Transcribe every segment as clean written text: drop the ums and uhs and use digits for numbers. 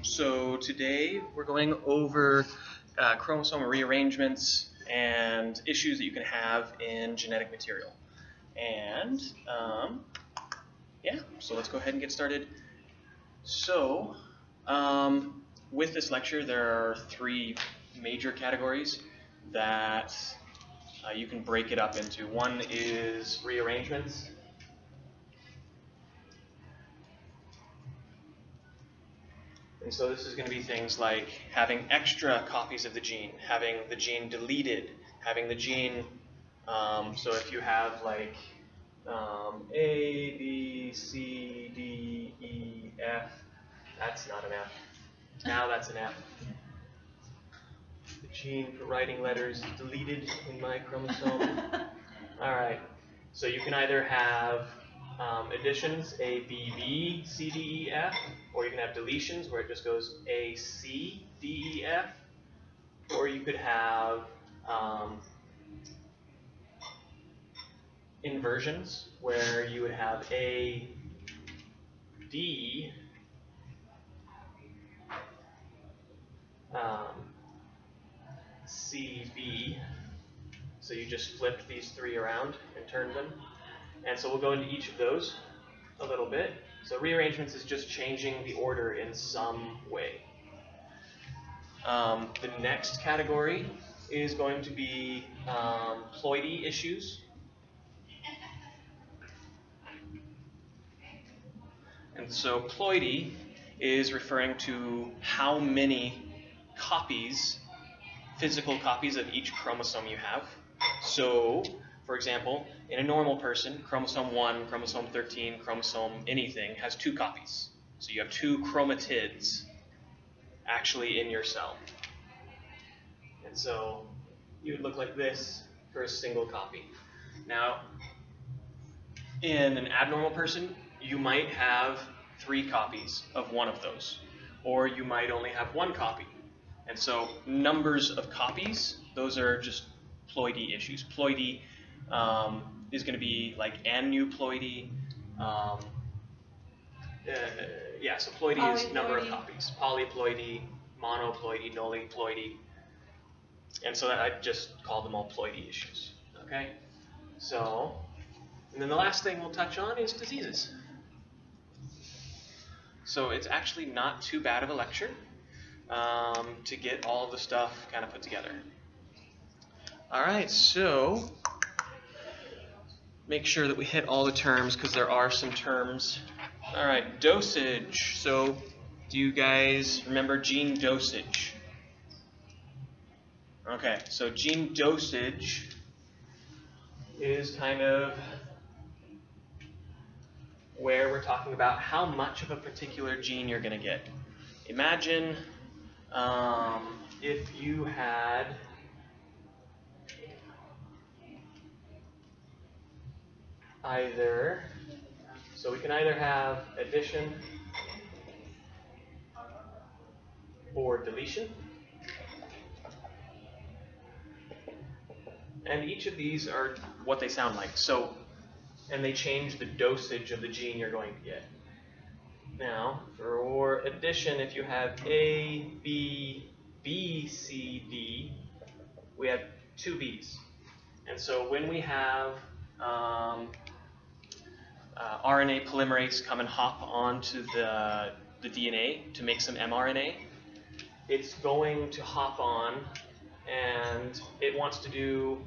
So today we're going over chromosomal rearrangements and issues that you can have in genetic material. And yeah, so let's go ahead and get started. So with this lecture, there are three major categories that you can break it up into. One is rearrangements. And so this is going to be things like having extra copies of the gene, having the gene deleted, having the gene, so if you have like A, B, C, D, E, F, that's not an F. Now that's an F. The gene for writing letters is deleted in my chromosome. All right, so you can either have additions, A, B, B, C, D, E, F, or you can have deletions where it just goes A, C, D, E, F, or you could have inversions where you would have A, D, C, B. So you just flipped these three around and turned them. And so we'll go into each of those a little bit. So rearrangements is just changing the order in some way. The next category is going to be ploidy issues. And so ploidy is referring to how many copies, physical copies of each chromosome you have. So, for example, in a normal person, chromosome 1, chromosome 13, chromosome anything has 2 copies. So you have 2 chromatids actually in your cell. And so you would look like this for a single copy. Now, in an abnormal person, you might have 3 copies of one of those, or you might only have 1 copy. And so numbers of copies, those are just ploidy issues. Ploidy is going to be like aneuploidy. Yeah, so ploidy is number of copies. Polyploidy, monoploidy, nuliploidy. And so I just call them all ploidy issues. Okay? So, and then the last thing we'll touch on is diseases. So it's actually not too bad of a lecture to get all of the stuff kind of put together. All right, so make sure that we hit all the terms because there are some terms. All right, dosage. So do you guys remember gene dosage? Okay, so gene dosage is kind of where we're talking about how much of a particular gene you're going to get. Imagine if you had either, so we can either have addition or deletion. And each of these are what they sound like. So, and they change the dosage of the gene you're going to get. Now, for addition, if you have A, B, B, C, D, we have 2 B's. And so when we have RNA polymerase come and hop onto the DNA to make some mRNA, it's going to hop on and it wants to do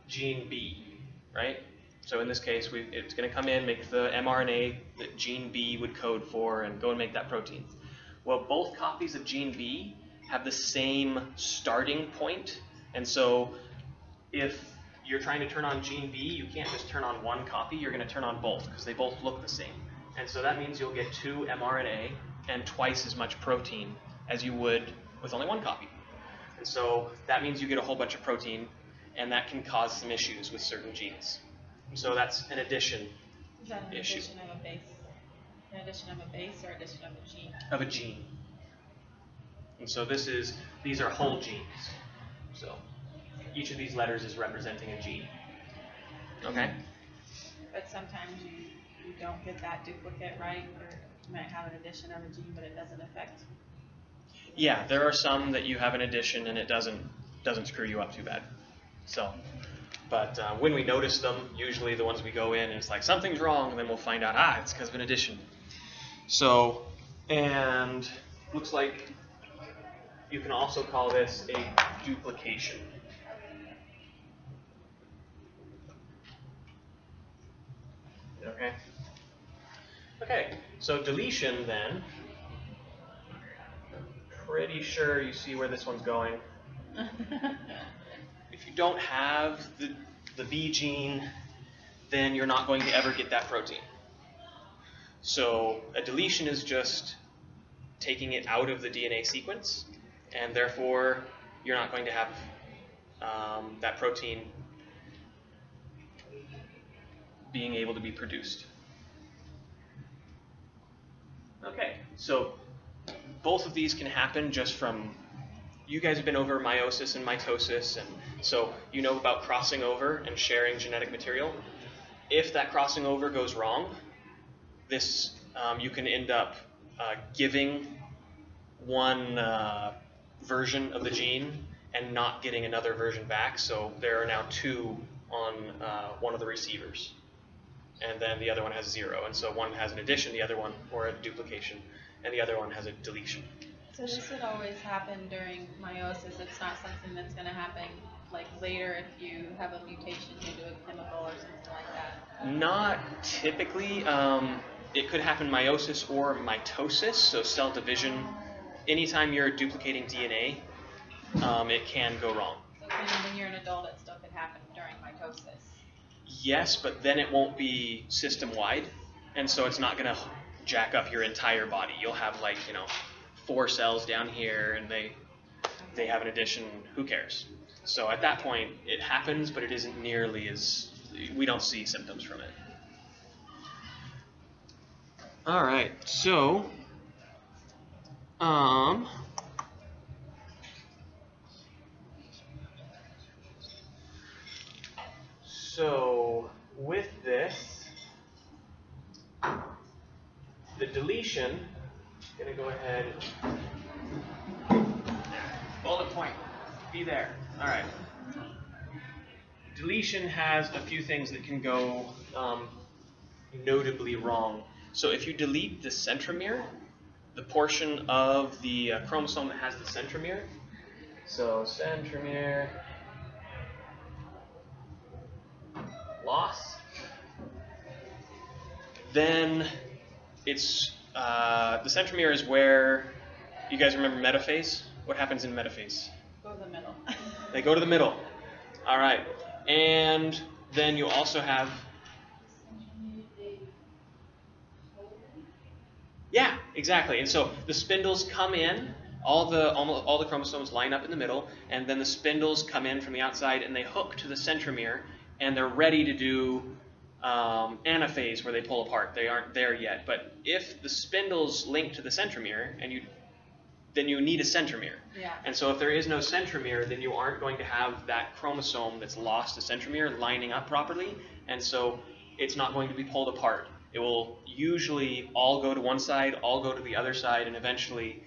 gene B, right? So in this case, it's going to come in, make the mRNA that gene B would code for, and go and make that protein. Well, both copies of gene B have the same starting point, and so if you're trying to turn on gene B, you can't just turn on one copy, you're going to turn on both, because they both look the same. And so that means you'll get 2 mRNA and twice as much protein as you would with only 1 copy. And so that means you get a whole bunch of protein, and that can cause some issues with certain genes. So that's an addition issue. Is that an addition of a base? An addition of a base or addition of a gene? Of a gene. And so these are whole genes. So each of these letters is representing a gene. Okay? But sometimes you don't get that duplicate, right? You might have an addition of a gene, but it doesn't affect. Yeah, there are some that you have an addition and it doesn't screw you up too bad. So, but when we notice them, usually the ones we go in and it's like something's wrong, and then we'll find out it's because of an addition. So, and looks like you can also call this a duplication. Okay. Okay, so deletion then. Pretty sure you see where this one's going. If you don't have the B gene, then you're not going to ever get that protein. So a deletion is just taking it out of the DNA sequence, and therefore you're not going to have that protein being able to be produced. Okay, so both of these can happen just from, you guys have been over meiosis and mitosis, and so you know about crossing over and sharing genetic material. If that crossing over goes wrong, this you can end up giving one version of the gene and not getting another version back, so there are now two on one of the receivers. And then the other one has 0, and so one has an addition, the other one, or a duplication, and the other one has a deletion. So this would always happen during meiosis. It's not something that's going to happen like later if you have a mutation due to a chemical or something like that? Not typically. It could happen meiosis or mitosis, so cell division. Anytime you're duplicating DNA, it can go wrong. So when you're an adult, it still could happen during mitosis? Yes, but then it won't be system-wide, and so it's not going to jack up your entire body. You'll have 4 cells down here, and they have an addition. Who cares? So at that point, it happens, but it isn't nearly as, we don't see symptoms from it. All right, so so with this, the deletion, I'm going to go ahead, bullet point, be there. All right. Deletion has a few things that can go notably wrong. So if you delete the centromere, the portion of the chromosome that has the centromere, so centromere loss, then it's the centromere is where, you guys remember metaphase? What happens in metaphase? Go to the middle. They go to the middle. All right. And then you also have, yeah, exactly. And so the spindles come in, all the chromosomes line up in the middle, and then the spindles come in from the outside and they hook to the centromere, and they're ready to do anaphase, where they pull apart. They aren't there yet. But if the spindles link to the centromere, then you need a centromere. Yeah. And so if there is no centromere, then you aren't going to have that chromosome that's lost a centromere lining up properly, and so it's not going to be pulled apart. It will usually all go to one side, all go to the other side, and eventually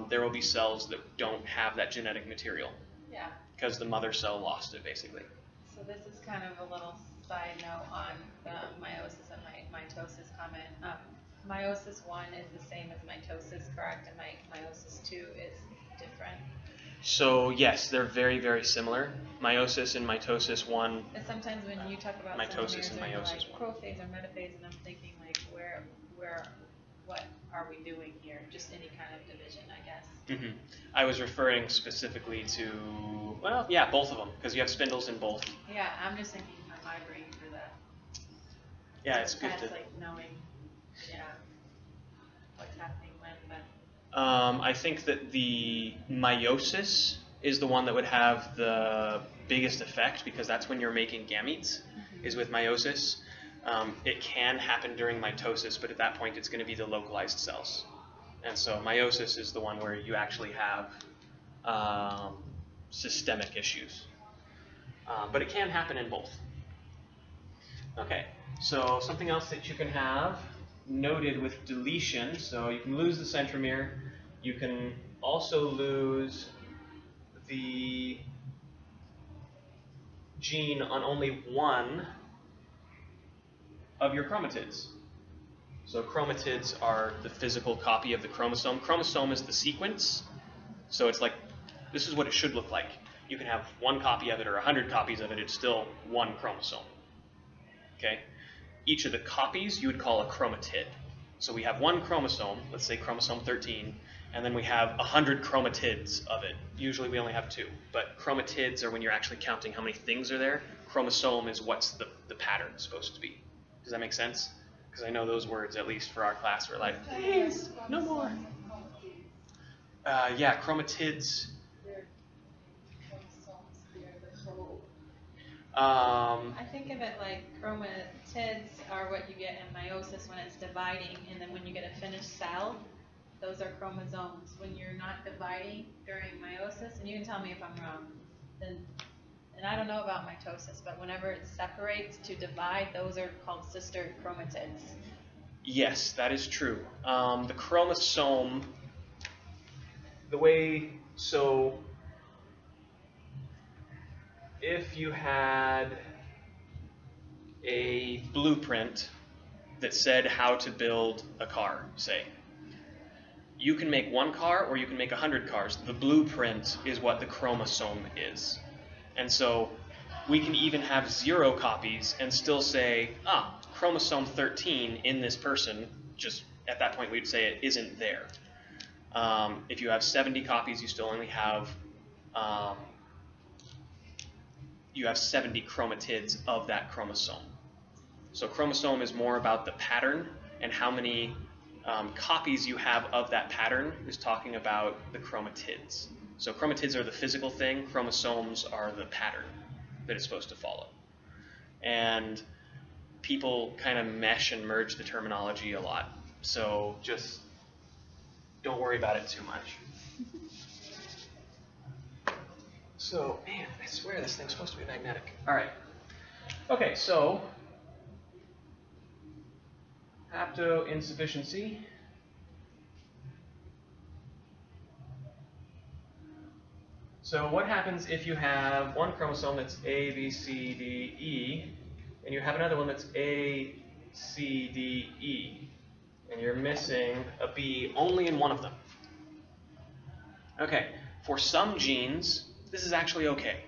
there will be cells that don't have that genetic material. Yeah. Because the mother cell lost it, basically. So this is kind of a little side note on the meiosis and mitosis comment. Meiosis 1 is the same as mitosis, correct? And meiosis 2 is different? So yes, they're very, very similar. Meiosis and mitosis 1. And sometimes when you talk about mitosis and centromeres, meiosis like 1. prophase or metaphase, and I'm thinking like what are we doing here? Just any kind of division, I guess. Mm-hmm. I was referring specifically to, well, yeah, both of them, because you have spindles in both. Yeah, I'm just thinking on my brain for that. Yeah, it's good to. Like knowing, what's happening when, but. I think that the meiosis is the one that would have the biggest effect, because that's when you're making gametes, is with meiosis. It can happen during mitosis, but at that point it's going to be the localized cells. And so meiosis is the one where you actually have systemic issues. But it can happen in both. Okay, so something else that you can have noted with deletion. So you can lose the centromere. You can also lose the gene on only one of your chromatids. So chromatids are the physical copy of the chromosome. Chromosome is the sequence. So it's like, this is what it should look like. You can have one copy of it or 100 copies of it. It's still one chromosome. Okay? Each of the copies you would call a chromatid. So we have one chromosome, let's say chromosome 13, and then we have 100 chromatids of it. Usually we only have 2, but chromatids are when you're actually counting how many things are there. Chromosome is what's the pattern supposed to be. Does that make sense? Because I know those words, at least for our class, were like, please, no more. Yeah, chromatids. I think of it like chromatids are what you get in meiosis when it's dividing, and then when you get a finished cell, those are chromosomes. When you're not dividing during meiosis, and you can tell me if I'm wrong, then, and I don't know about mitosis, but whenever it separates to divide, those are called sister chromatids. Yes, that is true. The chromosome, the way, so if you had a blueprint that said how to build a car, say, you can make one car or you can make 100 cars. The blueprint is what the chromosome is. And so we can even have 0 copies and still say, chromosome 13 in this person, just at that point we'd say it isn't there. If you have 70 copies, you still only have 70 chromatids of that chromosome. So chromosome is more about the pattern, and how many copies you have of that pattern is talking about the chromatids. So chromatids are the physical thing, chromosomes are the pattern that it's supposed to follow. And people kind of mesh and merge the terminology a lot. So just don't worry about it too much. So, man, I swear this thing's supposed to be magnetic. All right. Okay, so haploinsufficiency. So what happens if you have one chromosome that's A, B, C, D, E, and you have another one that's A, C, D, E, and you're missing a B only in one of them? Okay, for some genes, this is actually okay.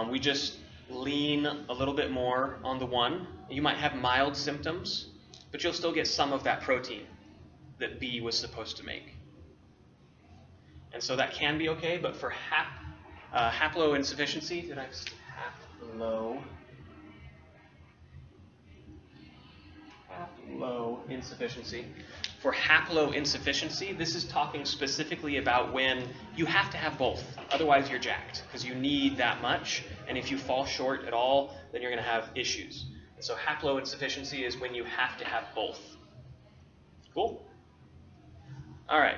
We just lean a little bit more on the one. You might have mild symptoms, but you'll still get some of that protein that B was supposed to make. And so that can be okay, but for haploinsufficiency, haploinsufficiency. For haploinsufficiency, this is talking specifically about when you have to have both. Otherwise, you're jacked, because you need that much, and if you fall short at all, then you're going to have issues. And so haploinsufficiency is when you have to have both. Cool? All right.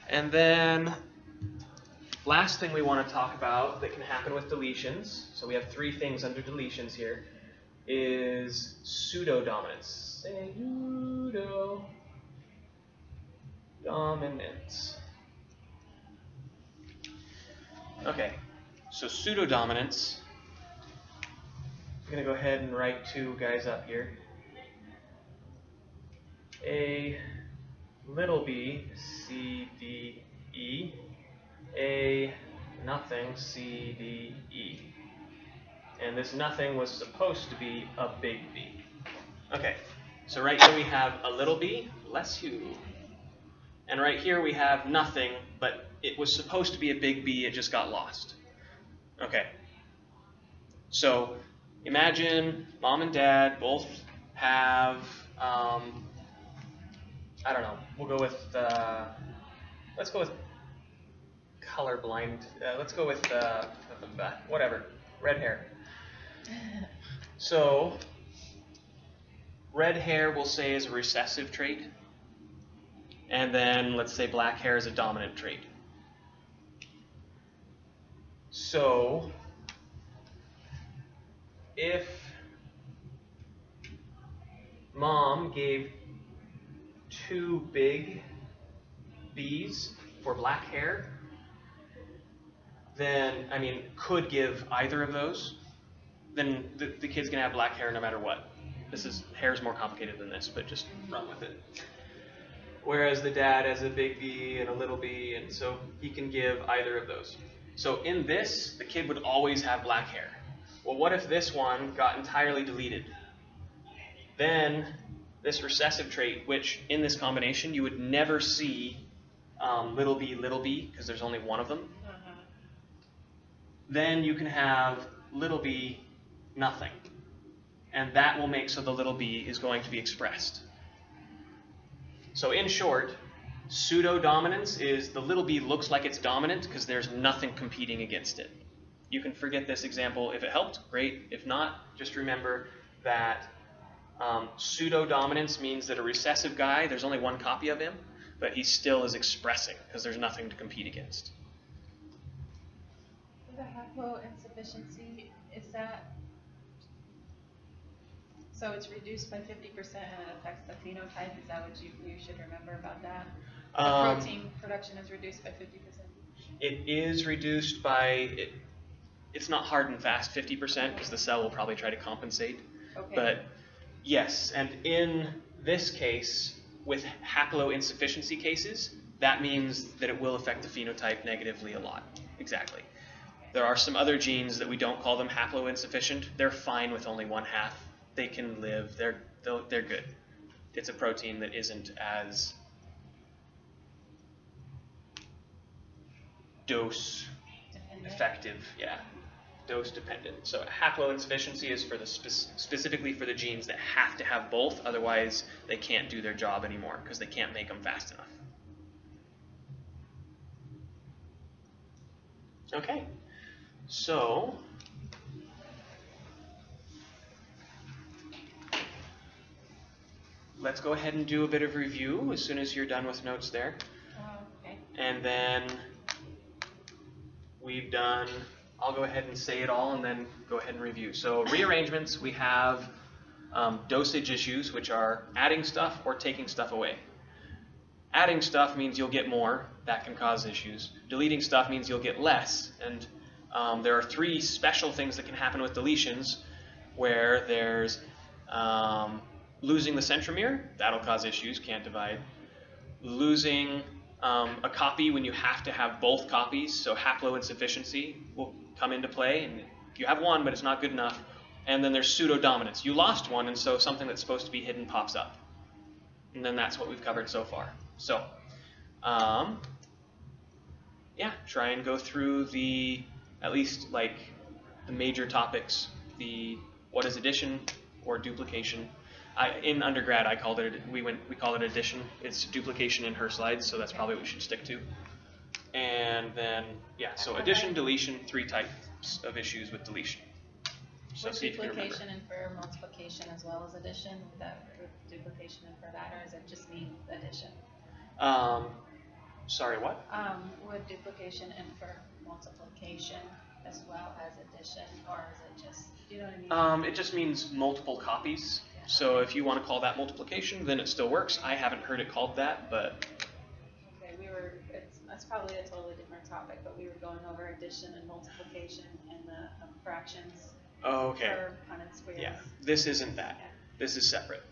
And then last thing we want to talk about that can happen with deletions, so we have 3 things under deletions here, is pseudodominance. Pseudodominance. Okay, so pseudodominance, I'm going to go ahead and write 2 guys up here. A little b, C, D, E. A nothing, C, D, E. And this nothing was supposed to be a big B. Okay, so right here we have a little b, bless you. And right here we have nothing, but it was supposed to be a big B, it just got lost. Okay, so imagine mom and dad both have, I don't know, we'll go with, let's go with colorblind, let's go with, whatever, red hair. So, red hair we'll say is a recessive trait, and then let's say black hair is a dominant trait. So, if mom gave two big Bs for black hair, then, I mean, could give either of those, then the kid's gonna have black hair no matter what. Hair's more complicated than this, but just run with it. Whereas the dad has a big B and a little b, and so he can give either of those. So in this, the kid would always have black hair. Well, what if this one got entirely deleted? Then this recessive trait, which in this combination you would never see little b, because there's only one of them. Then you can have little b, nothing. And that will make so the little b is going to be expressed. So in short, pseudo-dominance is the little b looks like it's dominant because there's nothing competing against it. You can forget this example if it helped, great. If not, just remember that pseudo-dominance means that a recessive guy, there's only one copy of him, but he still is expressing because there's nothing to compete against. The haploinsufficiency, is that, so it's reduced by 50% and it affects the phenotype? Is that what you should remember about that? The protein production is reduced by 50%? It is reduced by, it's not hard and fast 50% because the cell will probably try to compensate. Okay. But yes, and in this case, with haploinsufficiency cases, that means that it will affect the phenotype negatively a lot. Exactly. There are some other genes that we don't call them haploinsufficient. They're fine with only one half. They can live. They're good. It's a protein that isn't as dose effective. Yeah, dose dependent. So haploinsufficiency is for the specifically for the genes that have to have both. Otherwise, they can't do their job anymore because they can't make them fast enough. Okay. So let's go ahead and do a bit of review as soon as you're done with notes there. Okay. And then we've done, I'll go ahead and say it all and then go ahead and review. So rearrangements, we have dosage issues, which are adding stuff or taking stuff away. Adding stuff means you'll get more. That can cause issues. Deleting stuff means you'll get less. And there are three special things that can happen with deletions where there's losing the centromere. That'll cause issues. Can't divide. Losing a copy when you have to have both copies. So haploinsufficiency will come into play. And you have one, but it's not good enough. And then there's pseudo-dominance. You lost one, and so something that's supposed to be hidden pops up. And then that's what we've covered so far. So, yeah, try and go through at least like the major topics, what is addition or duplication. In undergrad, I called it, we call it addition. It's duplication in her slides, so that's probably what we should stick to. And then, yeah, so addition, deletion, three types of issues with deletion. So Would see if you can remember. duplication infer multiplication as well as addition? Would that duplication infer that, or does it just mean addition? Sorry, what? Would duplication infer multiplication as well as addition, or is it just, do you know what I mean? It just means multiple copies. Yeah. So if you want to call that multiplication, then it still works. I haven't heard it called that, but... Okay, that's probably a totally different topic, but we were going over addition and multiplication and the fractions. Oh, okay. For Punnett squares. Yeah, this isn't that. Yeah. This is separate.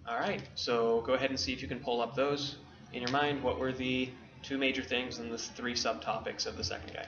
All right, so go ahead and see if you can pull up those in your mind. What were the two major things and the three subtopics of the second guy?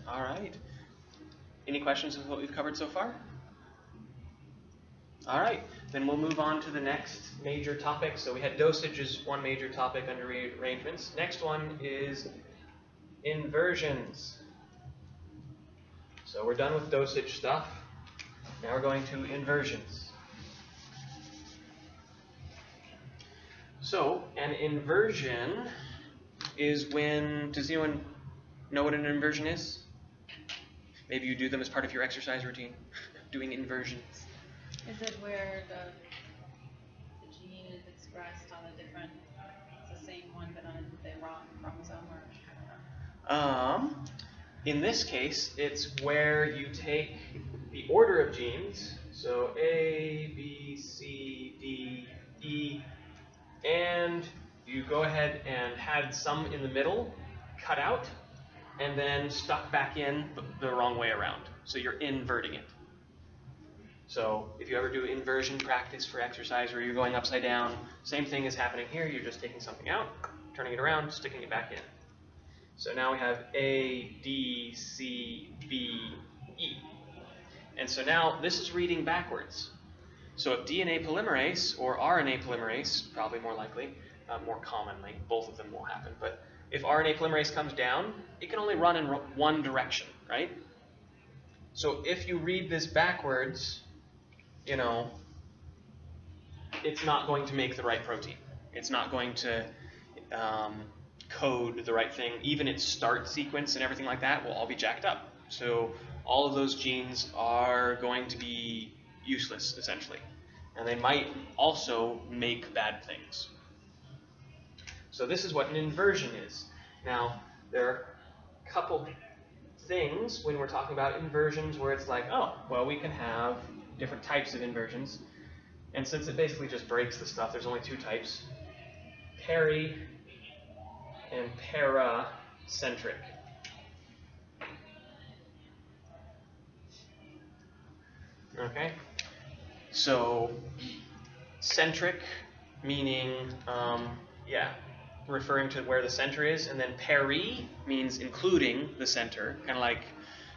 All right. Any questions of what we've covered so far? All right, then we'll move on to the next major topic. So we had dosage as one major topic under rearrangements. Next one is inversions. So we're done with dosage stuff. Now we're going to inversions. So an inversion is when, does anyone know what an inversion is? Maybe you do them as part of your exercise routine, doing inversions. Is it where the gene is expressed on a different, it's the same one but on the wrong chromosome, or I don't know? In this case, it's where you take the order of genes, so A, B, C, D, E, and you go ahead and had some in the middle cut out and then stuck back in the wrong way around. So you're inverting it. So if you ever do inversion practice for exercise where you're going upside down, same thing is happening here. You're just taking something out, turning it around, sticking it back in. So now we have A, D, C, B, E. And so now this is reading backwards. So if DNA polymerase or RNA polymerase, probably more likely, more commonly, both of them will happen, but if RNA polymerase comes down, it can only run in one direction, right? So if you read this backwards, you know, it's not going to make the right protein. It's not going to code the right thing. Even its start sequence and everything like that will all be jacked up. So all of those genes are going to be useless, essentially. And they might also make bad things. So this is what an inversion is. Now, there are a couple things when we're talking about inversions where it's like, oh, well, we can have different types of inversions. And since it basically just breaks the stuff, there's only two types, peri and paracentric. Okay? So, centric meaning, referring to where the center is, and then peri means including the center. Kind of like,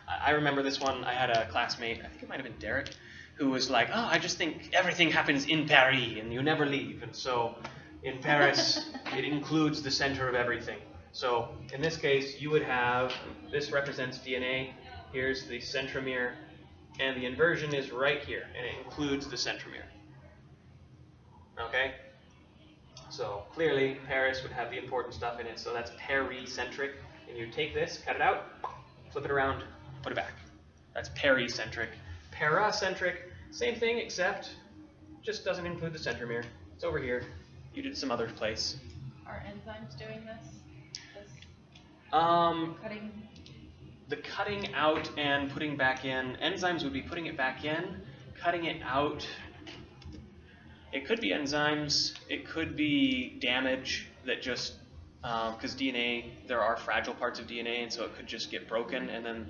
I remember this one, I had a classmate, I think it might have been Derek, who was like, oh, I just think everything happens in Paris and you never leave. And so in Paris, it includes the center of everything. So in this case, you would have, this represents DNA, here's the centromere, and the inversion is right here, and it includes the centromere. Okay? So clearly, Paris would have the important stuff in it, so that's pericentric. And you take this, cut it out, flip it around, put it back. That's pericentric. Paracentric, same thing, except just doesn't include the centromere. It's over here. You did some other place. Are enzymes doing this? Cutting? The cutting out and putting back in, enzymes would be putting it back in, cutting it out. It could be enzymes, it could be damage that just, because DNA, there are fragile parts of DNA, and so it could just get broken, and then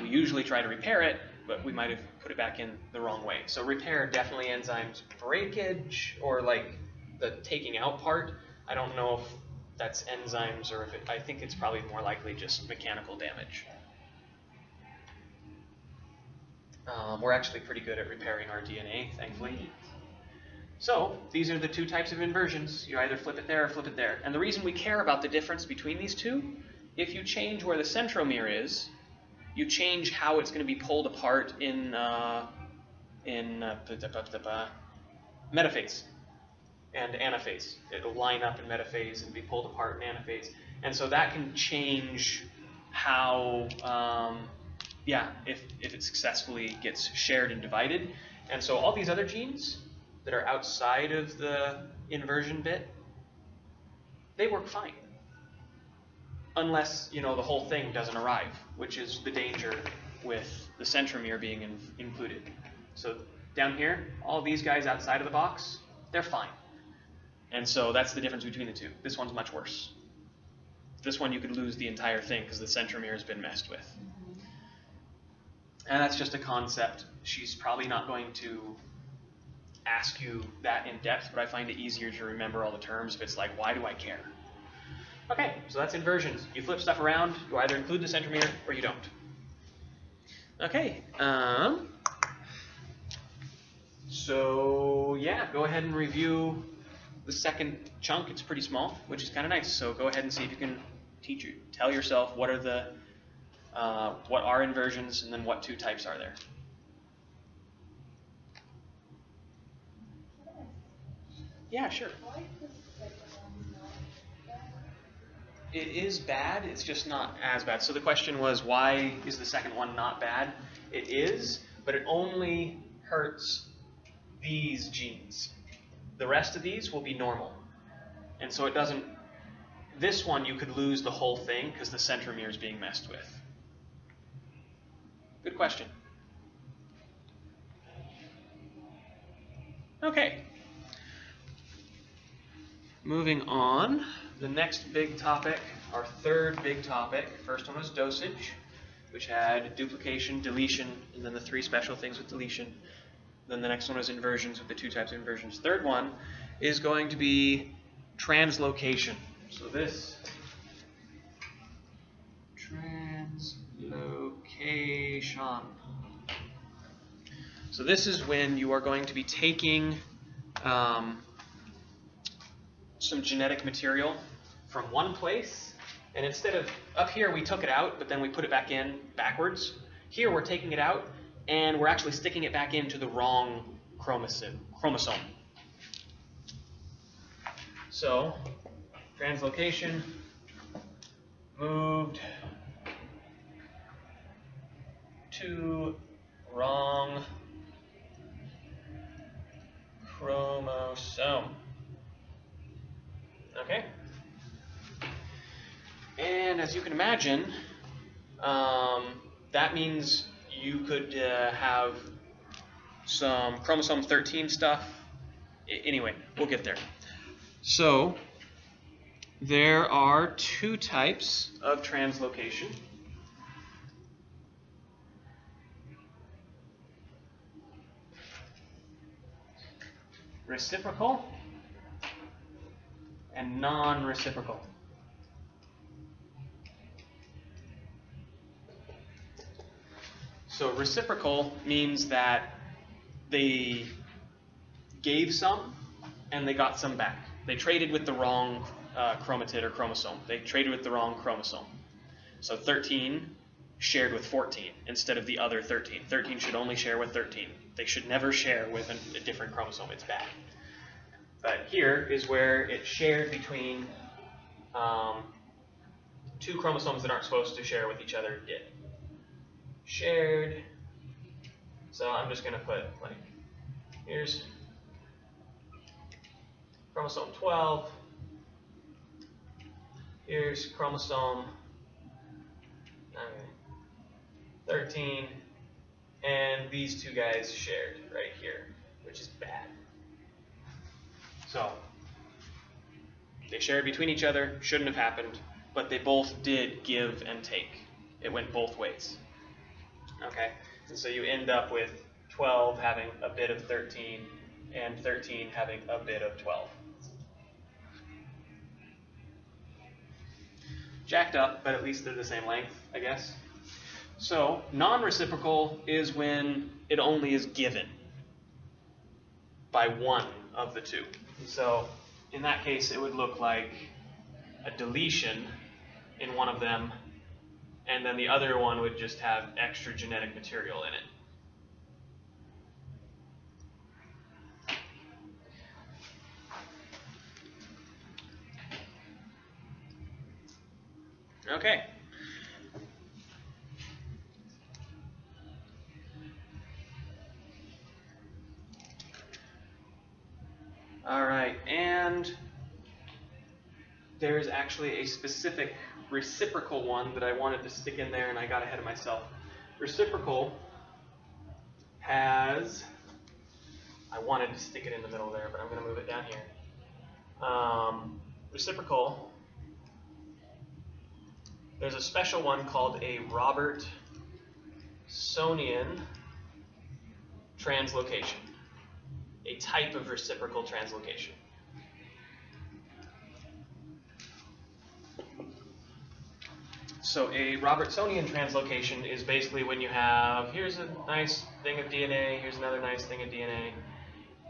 we usually try to repair it, but we might have put it back in the wrong way. So repair, definitely enzymes. Breakage, or like the taking out part, I don't know if that's enzymes or if it, I think it's probably more likely just mechanical damage. We're actually pretty good at repairing our DNA, thankfully. So these are the two types of inversions. You either flip it there or flip it there. And the reason we care about the difference between these two, if you change where the centromere is, you change how it's going to be pulled apart in metaphase and anaphase. It'll line up in metaphase and be pulled apart in anaphase. And so that can change how, if it successfully gets shared and divided. And so all these other genes that are outside of the inversion bit, they work fine. Unless, the whole thing doesn't arrive, which is the danger with the centromere being included. So down here, all these guys outside of the box, they're fine. And so that's the difference between the two. This one's much worse. This one you could lose the entire thing because the centromere has been messed with. And that's just a concept. She's probably not going to ask you that in depth, but I find it easier to remember all the terms if it's like, why do I care? Okay, so that's inversions. You flip stuff around, you either include the centromere or you don't. Okay, so yeah, go ahead and review the second chunk. It's pretty small, which is kind of nice. So go ahead and see if you can tell yourself what are the what are inversions, and then what two types are there. Yeah, sure. It is bad, it's just not as bad. So the question was, why is the second one not bad? It is, but it only hurts these genes. The rest of these will be normal. And so it doesn't, this one you could lose the whole thing because the centromere is being messed with. Good question. Okay. Moving on, the next big topic, our third big topic, first one was dosage, which had duplication, deletion, and then the three special things with deletion. Then the next one was inversions with the two types of inversions. Third one is going to be translocation. So this, translocation. So this is when you are going to be taking some genetic material from one place, and instead of up here we took it out, but then we put it back in backwards. Here we're taking it out, and we're actually sticking it back into the wrong chromosome. So, translocation, moved to wrong chromosome. Okay? And as you can imagine, that means you could have some chromosome 13 stuff. Anyway, we'll get there. So, there are two types of translocation. Reciprocal and non-reciprocal. So reciprocal means that they gave some and they got some back. They traded with the wrong chromatid or chromosome. They traded with the wrong chromosome. So 13 shared with 14 instead of the other 13. 13 should only share with 13. They should never share with a different chromosome. It's bad. But here is where it shared between two chromosomes that aren't supposed to share with each other did. Shared. So I'm just going to put, like, here's chromosome 12. Here's chromosome 13. And these two guys shared right here, which is bad. So, they shared between each other, shouldn't have happened, but they both did give and take. It went both ways. Okay? And so you end up with 12 having a bit of 13, and 13 having a bit of 12. Jacked up, but at least they're the same length, I guess. So, non-reciprocal is when it only is given by one of the two. So, in that case, it would look like a deletion in one of them, and then the other one would just have extra genetic material in it. Okay. All right, and there's actually a specific reciprocal one that I wanted to stick in there, and I got ahead of myself. Reciprocal has, I wanted to stick it in the middle there, but I'm going to move it down here. Reciprocal, there's a special one called a Robertsonian translocation. A type of reciprocal translocation. So a Robertsonian translocation is basically when you have, here's a nice thing of DNA, here's another nice thing of DNA,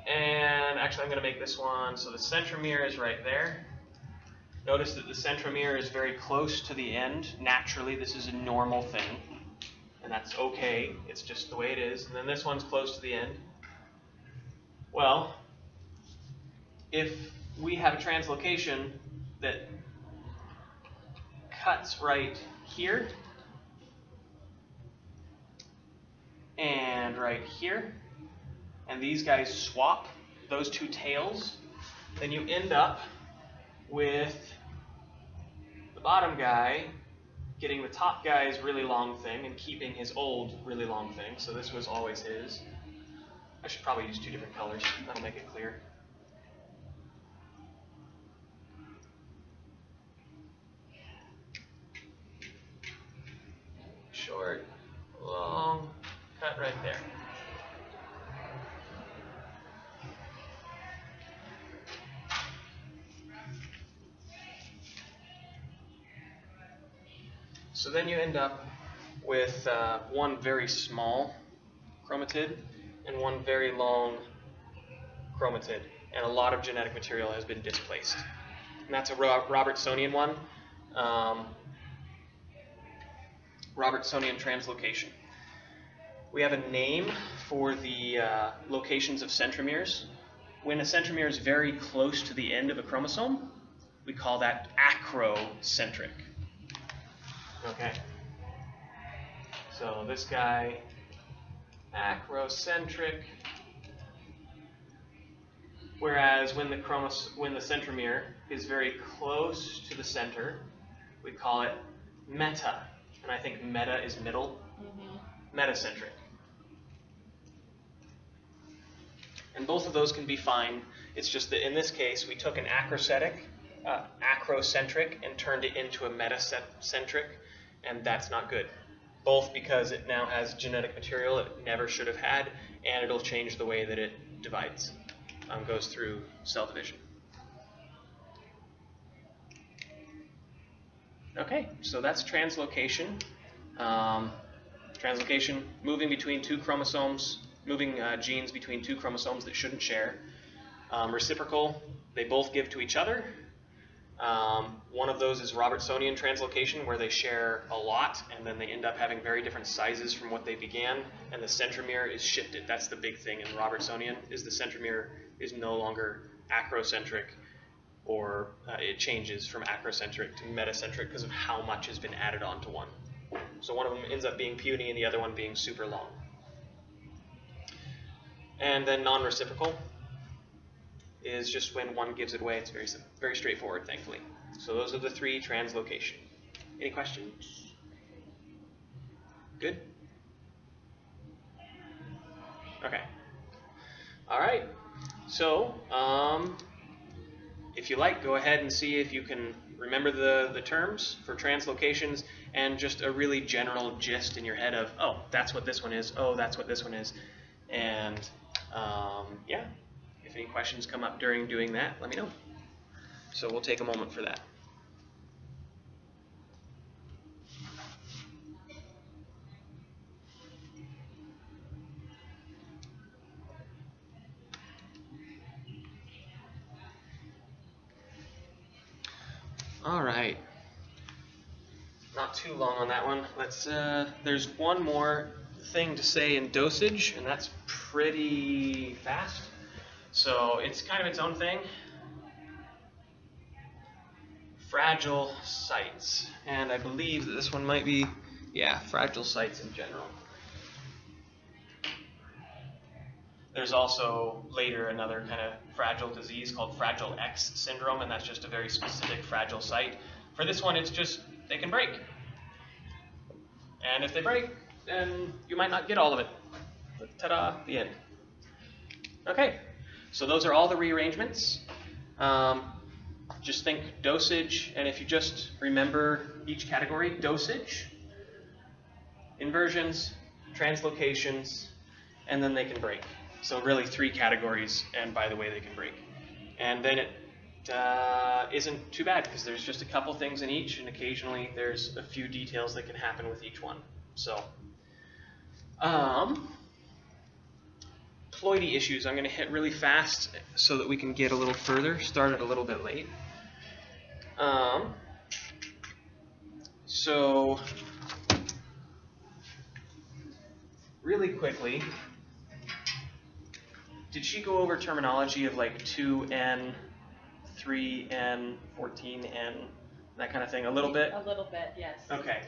and actually I'm going to make this one, so the centromere is right there. Notice that the centromere is very close to the end. Naturally, this is a normal thing, and that's okay. It's just the way it is. And then this one's close to the end. Well, if we have a translocation that cuts right here and right here, and these guys swap, those two tails, then you end up with the bottom guy getting the top guy's really long thing and keeping his old really long thing. So this was always his. I should probably use two different colors. That'll make it clear. Short, long, cut right there. So then you end up with one very small chromatid and one very long chromatid, and a lot of genetic material has been displaced. And that's a Robertsonian one, Robertsonian translocation. We have a name for the locations of centromeres. When a centromere is very close to the end of a chromosome, we call that acrocentric. Okay, so this guy, acrocentric, whereas when the centromere is very close to the center, we call it meta, and I think meta is middle, metacentric. And both of those can be fine. It's just that in this case, we took an acrocentric and turned it into a metacentric, and that's not good. Both because it now has genetic material it never should have had, and it'll change the way that it divides, goes through cell division. Okay, so that's translocation. Translocation, moving between two chromosomes, moving genes between two chromosomes that shouldn't share. Reciprocal, they both give to each other. One of those is Robertsonian translocation, where they share a lot, and then they end up having very different sizes from what they began, and the centromere is shifted. That's the big thing in Robertsonian, is the centromere is no longer acrocentric, or it changes from acrocentric to metacentric because of how much has been added onto one. So one of them ends up being puny and the other one being super long. And then non-reciprocal is just when one gives it away. It's very straightforward, thankfully. So those are the three translocation. Any questions? Good? Okay. All right. So if you like, go ahead and see if you can remember the terms for translocations and just a really general gist in your head of, oh, that's what this one is. Oh, that's what this one is. And yeah. If any questions come up during doing that, let me know. So we'll take a moment for that. All right. Not too long on that one. Let's. There's one more thing to say in dosage, and that's pretty fast. So it's kind of its own thing. Fragile sites. And I believe that this one might be, yeah, fragile sites in general. There's also later another kind of fragile disease called Fragile X syndrome, and that's just a very specific fragile site. For this one, it's just they can break. And if they break, then you might not get all of it. Ta-da, the end. Okay. So those are all the rearrangements. Just think dosage, and if you just remember each category, dosage, inversions, translocations, and then they can break. So really 3 categories, and by the way, they can break. And then it isn't too bad, because there's just a couple things in each, and occasionally there's a few details that can happen with each one. So, Aneuploidy issues I'm going to hit really fast so that we can get a little further, started a little bit late. So really quickly, did she go over terminology of like 2N, 3N, 14N, that kind of thing a little bit? A little bit, yes. Okay.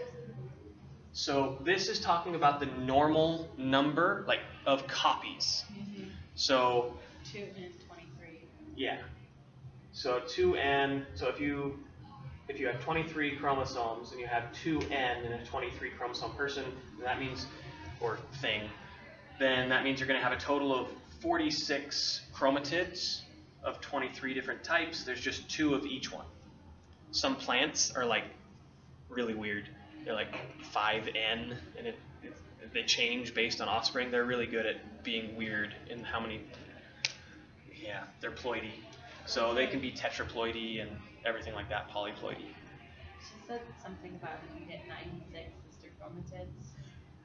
So this is talking about the normal number, like, of copies. Mm-hmm. So 2N23. yeah. So 2N. So if you have 23 chromosomes and you have 2N in a 23 chromosome person, that means, or thing, then that means you're going to have a total of 46 chromatids of 23 different types. There's just 2 of each one. Some plants are like really weird. They're like 5N, and they change based on offspring. They're really good at being weird in how many. Yeah, they're ploidy. So they can be tetraploidy and everything like that, polyploidy. She said something about you get 96 sister chromatids.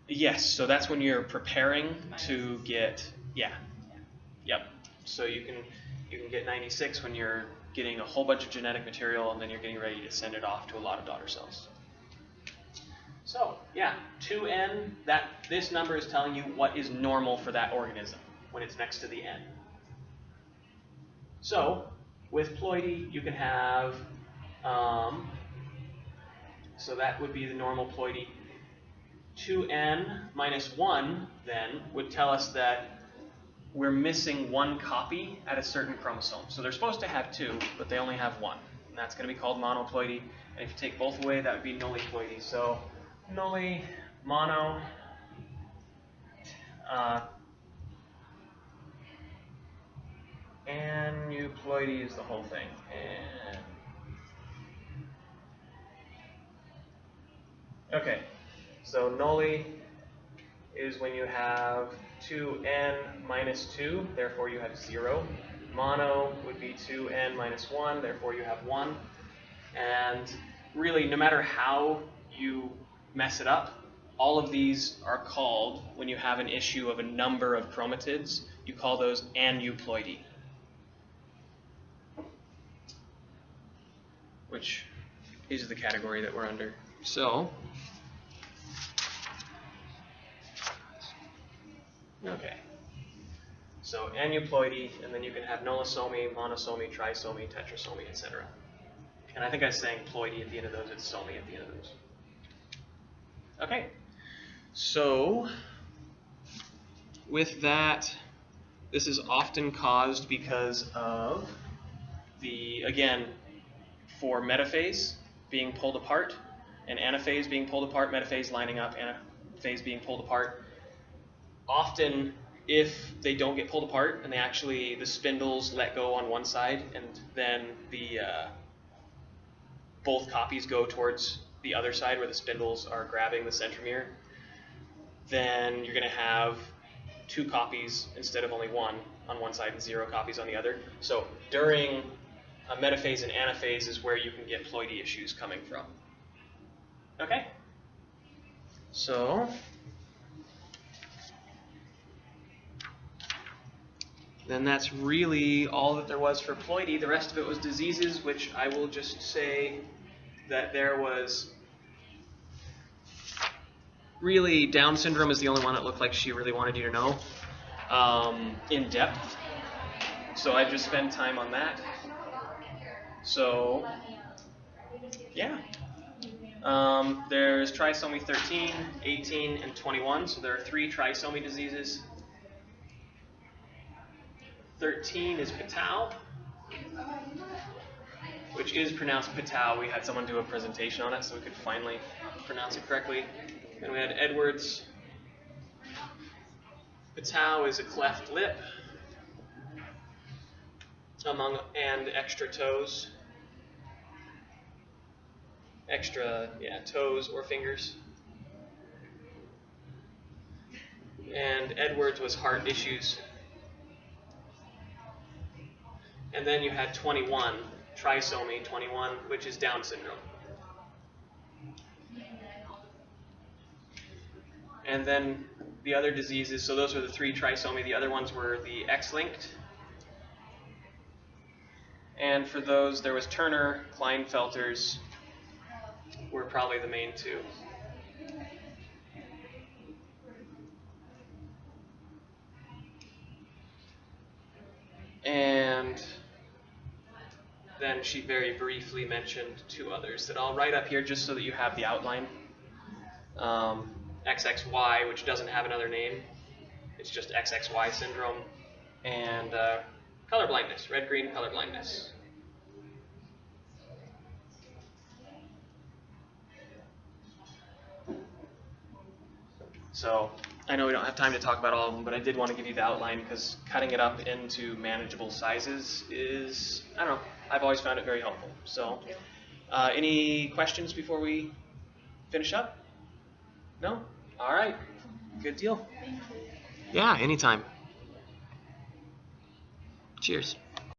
Yes, so that's when you're preparing to get, yep. So you can get 96 when you're getting a whole bunch of genetic material, and then you're getting ready to send it off to a lot of daughter cells. So yeah, 2N, this number is telling you what is normal for that organism when it's next to the N. So with ploidy, you can have, so that would be the normal ploidy. 2N minus 1 then would tell us that we're missing 1 copy at a certain chromosome. So they're supposed to have 2, but they only have 1. And that's going to be called monoploidy. And if you take both away, that would be nuliploidy. So nulli, mono, aneuploidy is the whole thing. And okay, so nulli is when you have 2N minus 2, therefore you have 0. Mono would be 2N minus 1, therefore you have 1. And really, no matter how you mess it up, all of these are called, when you have an issue of a number of chromatids, you call those aneuploidy, which is the category that we're under. So, okay. So aneuploidy, and then you can have nullisomy, monosomy, trisomy, tetrasomy, etc. And I think I was saying ploidy at the end of those, it's somy at the end of those. Okay. So with that, this is often caused because of the, again, for metaphase being pulled apart, and anaphase being pulled apart, metaphase lining up, anaphase being pulled apart. Often, if they don't get pulled apart and the spindles let go on one side, and then the both copies go towards the other side where the spindles are grabbing the centromere, then you're going to have 2 copies instead of only 1 on one side and 0 copies on the other. So during a metaphase and anaphase is where you can get ploidy issues coming from. Okay? So then that's really all that there was for ploidy. The rest of it was diseases, which I will just say that there was really, Down syndrome is the only one that looked like she really wanted you to know in depth. So I just spent time on that. So yeah. There's trisomy 13, 18, and 21. So there are 3 trisomy diseases. 13 is Patau, which is pronounced Patau. We had someone do a presentation on it, so we could finally pronounce it correctly. And we had Edwards. Patau is a cleft lip and extra toes. Toes or fingers. And Edwards was heart issues. And then you had 21, trisomy 21, which is Down syndrome. And then the other diseases, so those were the 3 trisomy. The other ones were the X-linked, And for those, there was Turner, Klinefelters were probably the main two. And then she very briefly mentioned two others that I'll write up here just so that you have the outline. XXY, which doesn't have another name. It's just XXY syndrome. And color blindness, red-green color blindness. So I know we don't have time to talk about all of them, but I did want to give you the outline because cutting it up into manageable sizes is, I don't know, I've always found it very helpful. So any questions before we finish up? No? All right. Good deal. Yeah, anytime. Cheers.